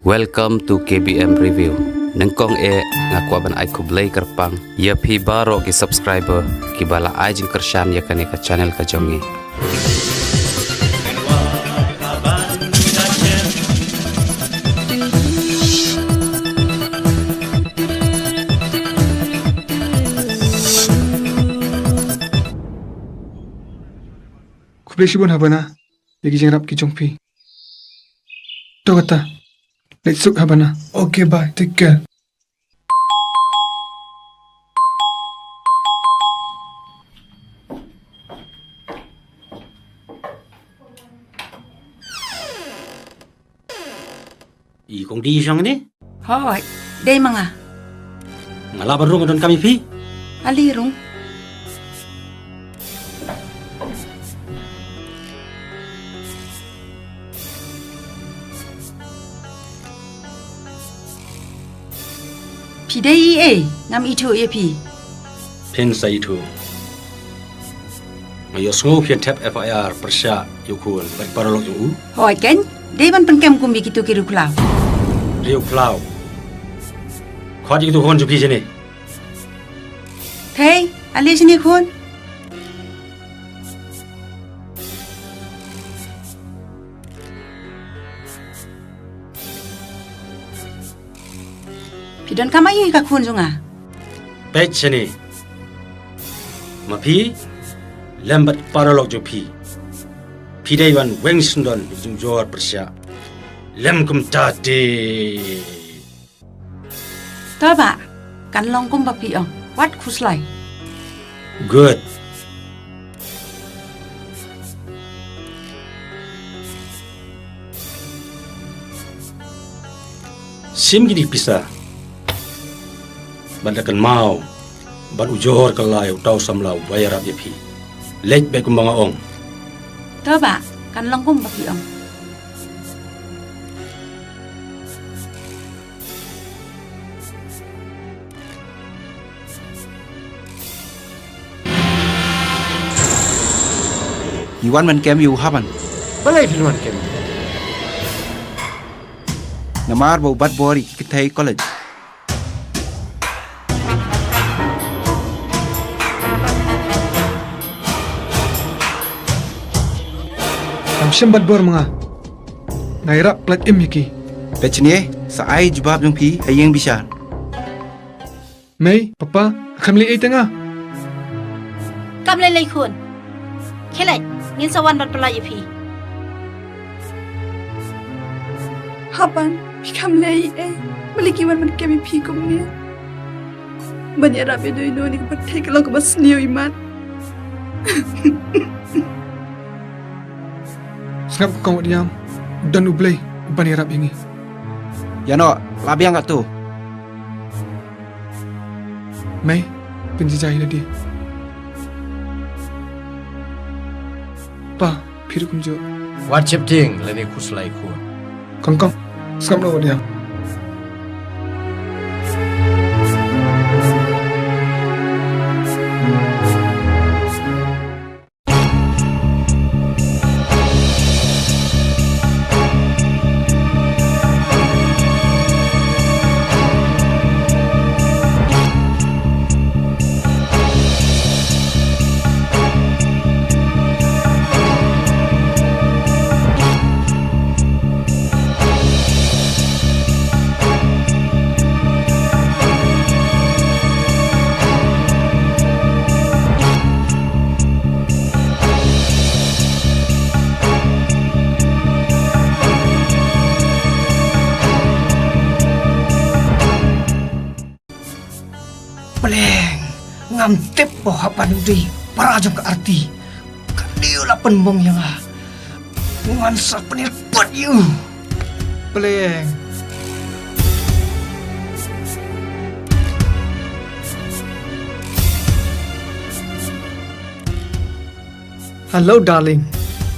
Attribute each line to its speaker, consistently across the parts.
Speaker 1: Welcome to KBM Review. Nengkong ngakwaban ay kublay karpang ya pi baro ki subscriber ki bala ay jing kershan ya kani ka channel ka jongi.
Speaker 2: Kublay shibon habana yagi jengrap ki jongpi. Togata. Let's look habana. Okay, bye. Take care.
Speaker 3: Kung di siyang ni?
Speaker 4: Hoy, day mga.
Speaker 3: Ngalaban rong doon kami pi?
Speaker 4: Alirong. Pi day ngam itu ye pi.
Speaker 3: Pensa itu. Ngayon semua pian tap FIR persya yukun baik paralog yung
Speaker 4: Hoy ken, day ban pengkem kumbi kitu kiru klau.
Speaker 3: Riu Plau. Kau jadi tu kon jupi sini.
Speaker 4: Hey, ali sini kun. Pidon kamai ka kun junga.
Speaker 3: Baik sini. Mapi lembat paralog jupi. Pidai wan wengsundon yung jor persya. Lem kum tadi.
Speaker 4: Toba, kan long kum papi ong. Wat kuslai.
Speaker 3: Good. Sim gini pisah. Bandakan mau. Ban ujor kalai utau samlau bayar ab yapi. Lek baik kumbang ong.
Speaker 4: Toba, kan long kum papi ong.
Speaker 5: Iwan man kem yu haban.
Speaker 2: Balai filman kem.
Speaker 5: Namar bau bat bori kitai college.
Speaker 2: Amsham bat bor mga. Nairap plat yaki.
Speaker 5: Pechnie sa ai jubab yung pi ayeng bisa.
Speaker 2: May, papa, kami liit nga.
Speaker 6: กำเลยคุณแค่ไหนงินสวรรค์บัดปลายพี
Speaker 7: Haban, pikamlay malikiwan man kami pikom niya. Banyarap yun yun ni kapatay ka lang kabas niyo iman.
Speaker 2: Sengap ko kawat diam. Dan ublay, banirap ini.
Speaker 5: Yano, labi ang tu.
Speaker 2: May, penjajah na di. Pa, piru kumjo.
Speaker 8: What chip ting leni kuslai ku.
Speaker 2: Kong, sengap na diam.
Speaker 9: Peleng, ngam tip boh hapan di parajam ke arti. Kadiu lah penbong yang ngan sa penir pat you. Peleng.
Speaker 10: Hello darling.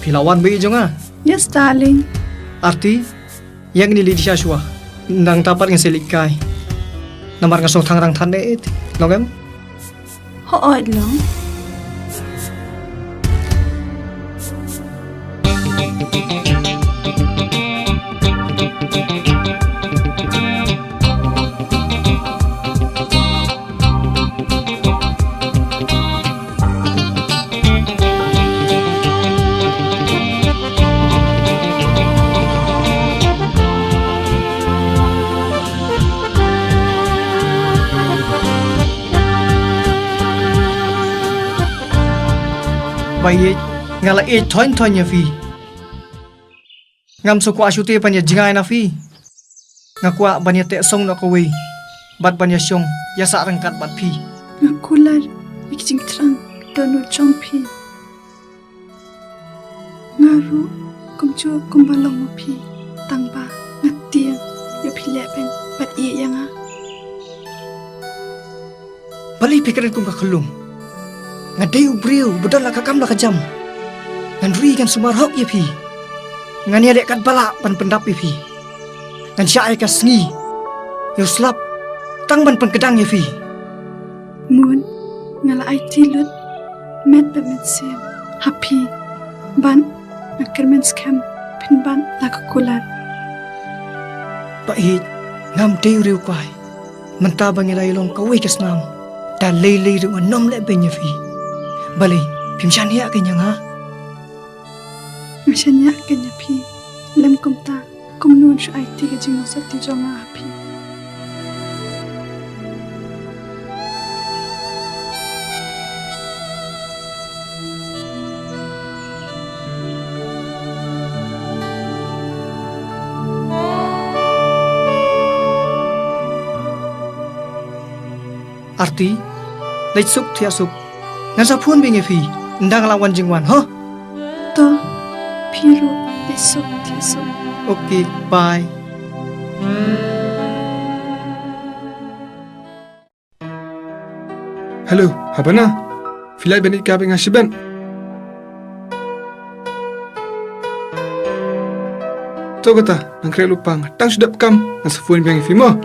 Speaker 10: Pilawan bayi jonga.
Speaker 7: Yes, darling.
Speaker 10: Arti yang ni lidisha shua. Nang tapar ng selikai. Namar nga song tangrang tande it. Nongam?
Speaker 7: Hood lang.
Speaker 10: Baik, ngala toin ya fi. Ngam suku asyute panya jingai na fi. Ngakwa banya te song na kowe. Bat banya syong ya sa rangkat bat fi.
Speaker 7: Ngakular ikjing trang donu chong pi. Ngaru kumju kumbalong mo pi. Tangba ngatiang yo pi lepen bat iya yang
Speaker 10: Bali pikiran kong kakalum. Ngadayu briu bedal la kakam la kajam. Ngan rui kan sumarhok ya pi. Ngan ya kat balak pan pendap ya pi. Ngan syai ka sengi. Yo slap tang ban pan kedang ya pi.
Speaker 7: Moon ngala ai tilut met bemet sem happy ban ngakermen scam pen ban la kakular.
Speaker 10: Baik ngam dayu riu kwai. Mentabang ilai long kawe kesnam. Dan lei dengan nom le benya fi. Bali Pynshngian kenya ha.
Speaker 7: Pynshngian kenya pi. Lem kumta kumnon shu ai ti ke jing sa ti jonga pi.
Speaker 10: Arti leit sup thia sup ngan sa phun binge fi ndang lawan jingwan ha
Speaker 7: to piro leit sup thia sup.
Speaker 10: Okay, bye.
Speaker 2: Hello, Habana. Filai benit KBM Shiban. To kata nang kre lupang tang sudah kam nang sa phone biang ifimo.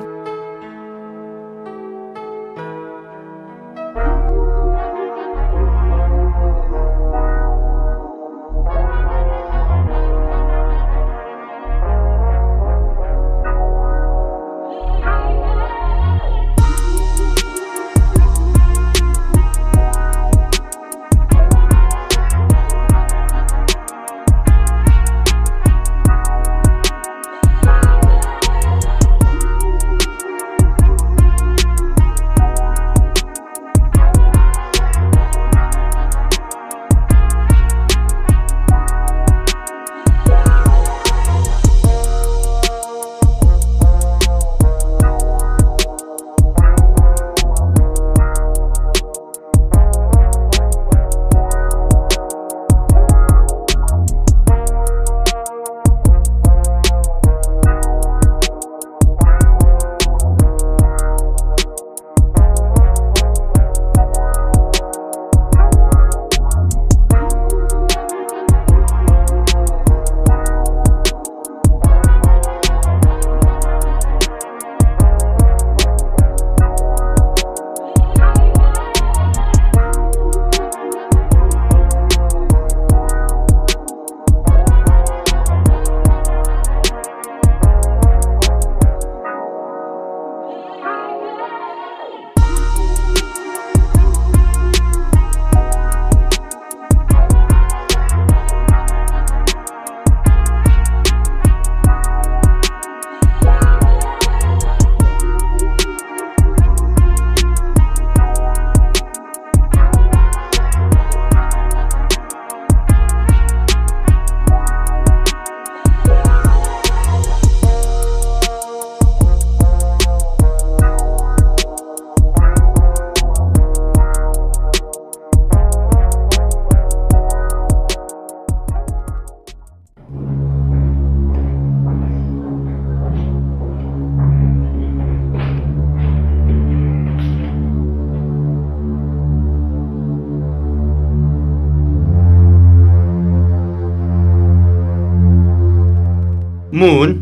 Speaker 3: Moon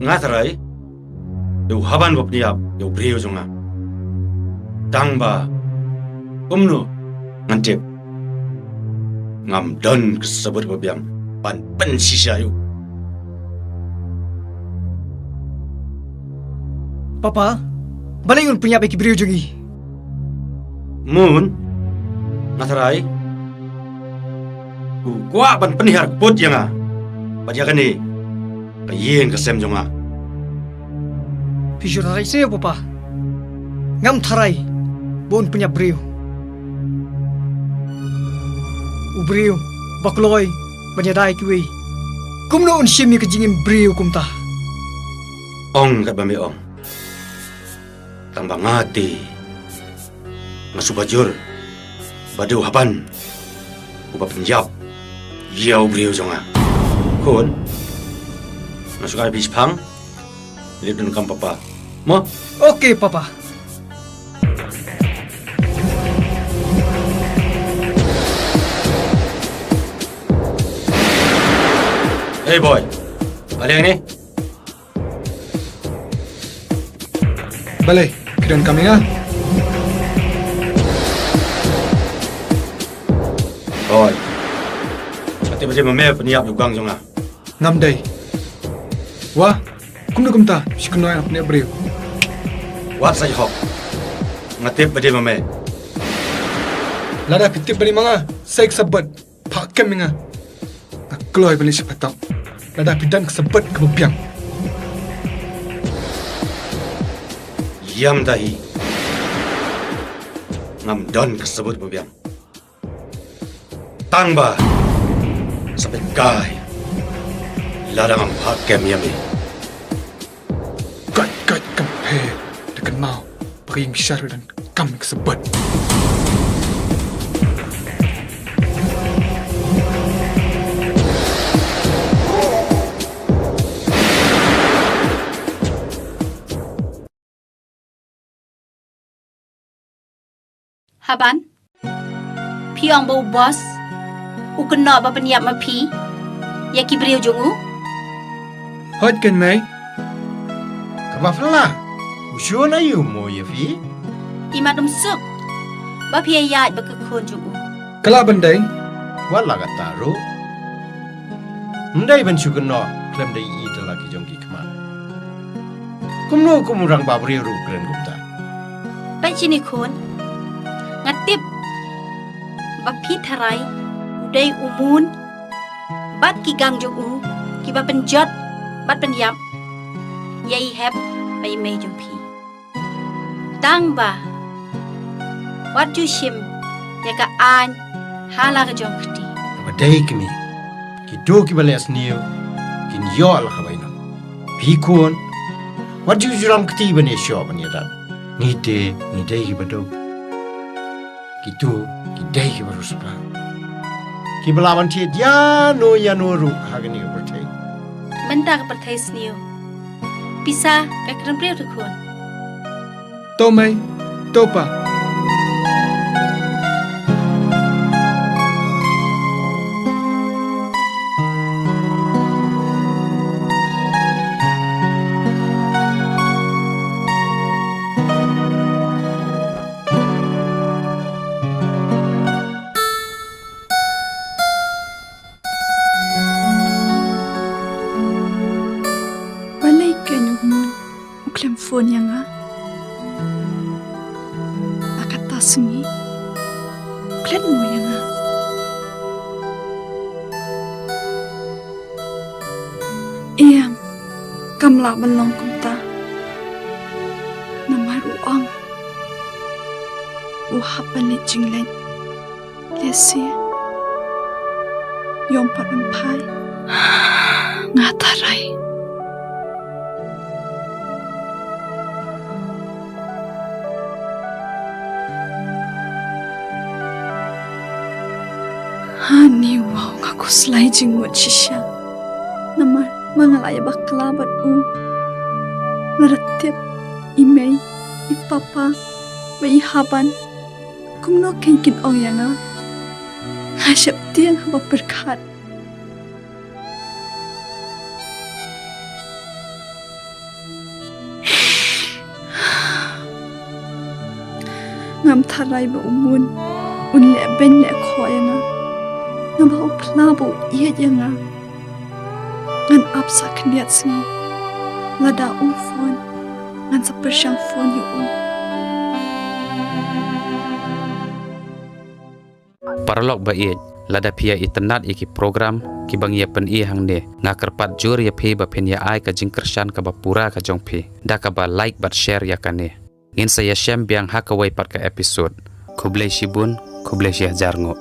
Speaker 3: ngatarai eu haban bop niap eu breu jonga dangba umnu ngantep ngam dan kesebut babiam pan pensisya eu
Speaker 10: Papa balayun punya beki breu jongi
Speaker 3: Moon ngatarai gua ban penihar pot yang pada ni kayen kesem jonga
Speaker 10: Pisurarai saya papa ngam tharai bon punya breu Ubriu, bakloi, banyadai kiwi. Kumno un shimi kejingin briu kumta.
Speaker 3: Ong kat bami ong. Tambah ngati. Ngasubajur. Badu haban. Uba penjab. Yau briu jonga. Kun. Nasukai bis pang. Lidun kam papa. Mo?
Speaker 10: Okey, papa.
Speaker 3: Hey boy. Balik ni.
Speaker 2: Balai, kiran kami ah.
Speaker 3: Boy. Ati baje mame peniap yugang jonga.
Speaker 2: Ngam day. Wah, kumno kumta, shikunoy apne briu.
Speaker 3: Wat sai hok. Ngatip baje mame.
Speaker 2: Lada pitip bani manga, saik sabat, pak keminga. Nakloy bani sipatam. Lada pidan kesebat kebebiang.
Speaker 3: Yam dahi. Ngam don kesebut bebiang. Tang ba. Sampai kai. Lada ngam hakem yami.
Speaker 2: Gat kempe, dekat mau, bering syar dan kami kesebat.
Speaker 6: Haban, piang bau bos, ukena apa peniap mapi, ya kibriu jongu.
Speaker 2: Hot kan mai?
Speaker 8: Mawphlang. Usyona yu mo ya fi.
Speaker 6: Imat suk, bapi ayat bakakun jongu.
Speaker 2: Kala bandai,
Speaker 8: Wala ka taro. Ndai ban syukuno klem dai ita lagi jongki kema. Kumno kumurang babri ru kren kumta.
Speaker 6: Baik sini kun, ngatip, bapi tarai, udai umun, bat kigang jongu, kiba penjat, bat peniap, yai hep, bai mei jongpi. Tang ba, wat jushim, ya ka an, hala ka jongkti.
Speaker 8: Badai kemi. Kido ki bale asniyo. Kin yo ala kabaina. Pikun. Waju juram kti bani syo bani dan. Nite ki bado. Kitu kidai ki baru sapa. Ki balawan ti ya no ru hagani bertai.
Speaker 6: Menta ka pertai sniyo. Bisa ka krempreu tukun.
Speaker 2: tomai, topa.
Speaker 7: Phone yang akata sungi klet mo yang iyam kamla balong kumta namaru ong Haban le Angelyne lesi yom paran pai ngatarai Hani wow ngaku selai jingwat shisha namar mangalaya baklabat laratip imei ipapa bai haban kumno kenkin ong yanga ngashap tiang haba berkat ngam tharai ba umun unle ben le khoyanga nabau klabu iya janga ngan apsa kniat sing lada phone ngan sapersyang phone yu
Speaker 1: Paralog bait lada pia itenat iki program ki bang ye pen i hang ne ngakerpat jur ya phe ba phen ya ai ka jingkershan ka ba pura ka jong phe da ka ba like bat share ya kane ngin saya shem biang hakawai pat ka episode kublai shibun kublai syah jarngo